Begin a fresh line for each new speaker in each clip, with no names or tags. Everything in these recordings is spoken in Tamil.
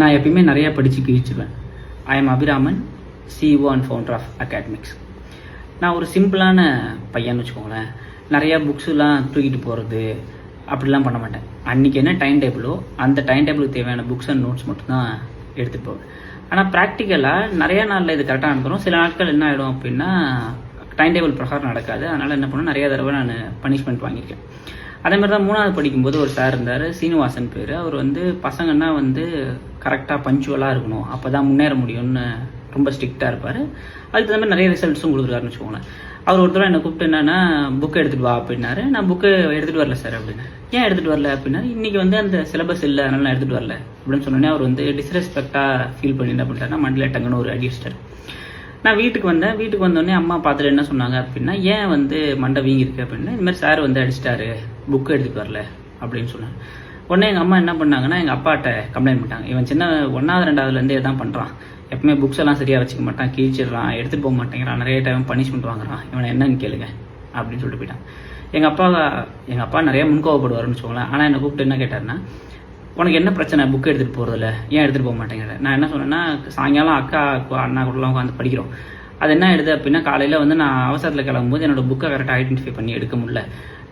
நான் எப்பயுமே நிறையா படித்து கிழிச்சிடுவேன். I am Abhiraman, CEO and founder of academics. நான் ஒரு சிம்பிளான பையன்னு வச்சுக்கோங்களேன். நிறையா புக்ஸுலாம் தூக்கிட்டு போகிறது அப்படிலாம் பண்ண மாட்டேன். அன்றைக்கி என்ன டைம் டேபிளோ அந்த டைம் டேபிளுக்கு தேவையான புக்ஸ் அண்ட் நோட்ஸ் மட்டும்தான் எடுத்துகிட்டு போவேன். ஆனால் ப்ராக்டிக்கலாக நிறையா நாளில் இது கரெக்டாக நடக்கிறோம். சில நாட்கள் என்ன ஆகிடும் அப்படின்னா டைம் டேபிள் பிரகாரம் நடக்காது. அதனால் என்ன பண்ணுவேன், நிறையா தடவை நான் பனிஷ்மெண்ட் வாங்கியிருக்கேன். அதே மாதிரி தான் 3வது படிக்கும்போது ஒரு சார் இருந்தார், சீனிவாசன் பேர். அவர் பசங்கன்னா கரெக்டாக பஞ்சுவலாக இருக்கணும், அப்போ தான் முன்னேற முடியும்னு ரொம்ப ஸ்ட்ரிக்டாக இருப்பார். அதுக்கு தகுந்த மாதிரி நிறைய ரிசல்ட்ஸும் கொடுக்குறாருன்னு வச்சுக்கோங்களேன். அவர் ஒருத்தர் என்னை கூப்பிட்டு என்னன்னா புக்கை எடுத்துகிட்டு வா அப்படின்னாரு. நான் புக்கு எடுத்துகிட்டு வரல சார் அப்படின்னு. ஏன் எடுத்துகிட்டு வரல அப்படின்னா, இன்றைக்கி அந்த சிலபஸ் இல்லை, அதனால் நான் எடுத்துகிட்டு வரல அப்படின்னு சொன்னோன்னே அவர் டிஸ்ரெஸ்பெக்டாக ஃபீல் பண்ணி என்ன பண்ணிட்டாருன்னா மண்டியில் டங்குன்னு ஒரு அடி அடிச்சிட்டார். நான் வீட்டுக்கு வந்தேன். வீட்டுக்கு வந்தோடனே அம்மா பார்த்துட்டு என்ன சொன்னாங்க அப்படின்னா, ஏன் மண்டை வீங்கிருக்கு அப்படின்னு. இந்த மாதிரி சார் அடிச்சிட்டாரு, புக்கு எடுத்துகிட்டு வரல அப்படின்னு சொன்னாங்க. உடனே எங்கள் அம்மா என்ன பண்ணாங்கன்னா எங்கள் அப்பாட்ட கம்ப்ளைண்ட் பண்ணிட்டாங்க. இவன் சின்ன 1வது 2வதுலேருந்தே தான் பண்ணுறான், எப்பவுமே புக்ஸ் எல்லாம் சரியாக வச்சுக்க மாட்டான், கிழிச்சிடுறான், எடுத்துகிட்டு போக மாட்டேங்கிறான், நிறைய டைம் பனிஷ்மெண்ட் வாங்குறான், இவனை என்னன்னு கேளுங்க அப்படின்னு சொல்லிட்டு போயிட்டான். எங்கள் அப்பா நிறைய முன்கோவப்படுவார்னு வச்சுக்கோங்களேன். ஆனால் என்னை கூப்பிட்டு என்ன கேட்டார்னா, உனக்கு என்ன பிரச்சனை புக்கு எடுத்துகிட்டு போகிறதில்ல, ஏன் எடுத்துகிட்டு போக மாட்டேங்கிற. நான் என்ன சொன்னேன்னா, சாயங்காலம் அக்கா அண்ணா கூடலாம் உட்காந்து படிக்கிறோம். அது என்ன ஆயிடுது அப்படின்னா, காலையில் நான் அவசரத்தில் கிளம்பும்போது என்னோட புக்கை கரெக்டாக ஐடென்டிஃபை பண்ணி எடுக்க முடியல,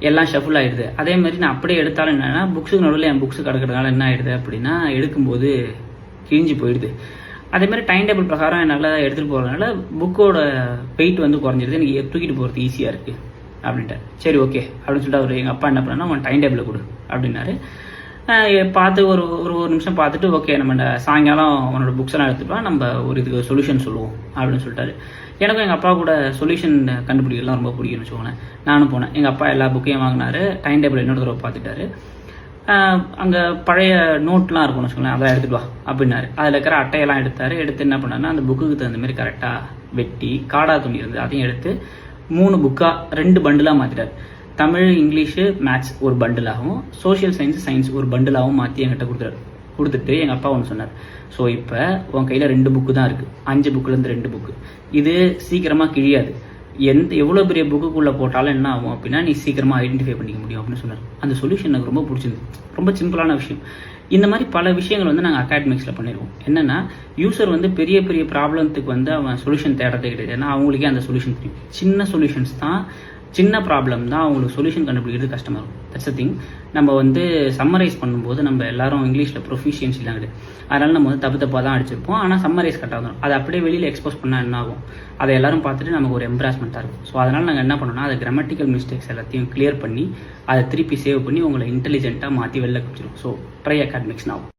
எல்லாம் ஷஃபுல் ஆகிடுது. அதே மாதிரி நான் அப்படியே எடுத்தாலும் என்னென்னா புக்ஸுக்கு நடுவில் என் புக்ஸு கிடக்கிறதுனால என்ன ஆகிடுது அப்படின்னா எடுக்கும்போது கிழிஞ்சு போயிடுது. அதே மாதிரி டைம் டேபிள் பிரகாரம் என்னால் எடுத்துகிட்டு போகிறதுனால புக்கோட வெயிட் குறைஞ்சிடுது, எனக்கு தூக்கிட்டு போகிறது ஈஸியாக இருக்குது அப்படின்ட்டு. சரி ஓகே அப்படின்னு சொல்லிட்டு அவர் எங்கள் அப்பா என்ன பண்ணான்னா, அவன் டைம் டேபிளை கொடு அப்படின்னாரு. பார்த்து ஒரு நிமிஷம் பார்த்துட்டு, ஓகே நம்ம சாயங்காலம் அவனோட புக்ஸ் எல்லாம் எடுத்துட்டா நம்ம இதுக்கு சொல்யூஷன் சொல்லுவோம் அப்படின்னு சொல்லிட்டாரு. எனக்கும் எங்கள் அப்பா கூட சொல்யூஷன் கண்டுபிடிக்கலாம் ரொம்ப பிடிக்கும்னு வச்சுக்கோங்களேன். நானும் போனேன். எங்கள் அப்பா எல்லா புக்கையும் வாங்கினாரு. டைம் டேபிள் இன்னொரு தடவை பார்த்துட்டாரு. அங்கே பழைய நோட்லாம் இருக்கும்னு வச்சுக்கோங்களேன், அதெல்லாம் எடுத்துகிட்டு வா அப்படின்னாரு. அதில் இருக்கிற அட்டையெல்லாம் எடுத்து என்ன பண்ணாருன்னா, அந்த புக்குக்கு தகுந்த மாதிரி கரெக்டாக வெட்டி காடா துணி இருந்து அதையும் எடுத்து 3 புக்காக 2 பண்டிலாக மாற்றிட்டார். தமிழ், இங்கிலீஷு, மேத்ஸ் ஒரு பண்டிலாகவும், சோஷியல் சயின்ஸ் ஒரு பண்டிலாகவும் மாற்றி என்கிட்ட கொடுத்துட்டு எங்கள் அப்பா ஒன்று சொன்னார். ஸோ இப்போ உன் கையில் 2 புக்கு தான் இருக்குது, 5 புக்குலேருந்து 2 புக்கு, இது சீக்கிரமாக கிழியாது, எவ்வளோ பெரிய புக்குக்குள்ளே போட்டாலும் என்ன ஆகும் அப்படின்னா நீ சீக்கிரமாக ஐடென்டிஃபை பண்ணிக்க முடியும் அப்படின்னு சொன்னார். அந்த சொல்யூஷன் எனக்கு ரொம்ப பிடிச்சிருந்து, ரொம்ப சிம்பிளான விஷயம். இந்த மாதிரி பல விஷயங்கள் நாங்கள் அகாடமிக்ஸில் பண்ணிடுவோம். என்னென்னா யூசர் பெரிய பெரிய ப்ராப்ளத்துக்கு அவன் சொல்யூஷன் தேடுறதே கிடையாது. ஏன்னா அவங்களுக்கே அந்த சொல்யூஷன் தெரியும். சின்ன சொல்யூஷன்ஸ் தான், சின்ன ப்ராப்ளம் தான் அவங்களுக்கு சொல்யூஷன் கண்டுபிடிக்கிறது கஷ்டமாக இருக்கும். That's a thing. நம்ம சம்மரைஸ் பண்ணும்போது நம்ம எல்லாரும் இங்கிலீஷில் ப்ரொஃபிஷியன்சிலாம் கிடையாது. அதனால் நம்ம தப்பாக தான் அடிச்சிருப்போம். ஆனால் சம்மரைஸ் கரெக்டாக வந்துடும். அதை அப்படியே வெளியில் எக்ஸ்போஸ் பண்ணால் என்ன ஆகும், அதை எல்லாரும் பார்த்துட்டு நமக்கு ஒரு எம்ப்ராஸ்மெண்ட்டாக இருக்கும். ஸோ அதனால் நாங்கள் என்ன பண்ணோம்னா, அதை கிராமட்டிக்கல் மிஸ்டேக்ஸ் எல்லாத்தையும் கிளியர் பண்ணி அதை திருப்பி சேவ் பண்ணி உங்களை இன்டெலிஜென்ட்டாக மாற்றி வெளில கொடுத்துருவோம். So try academics now.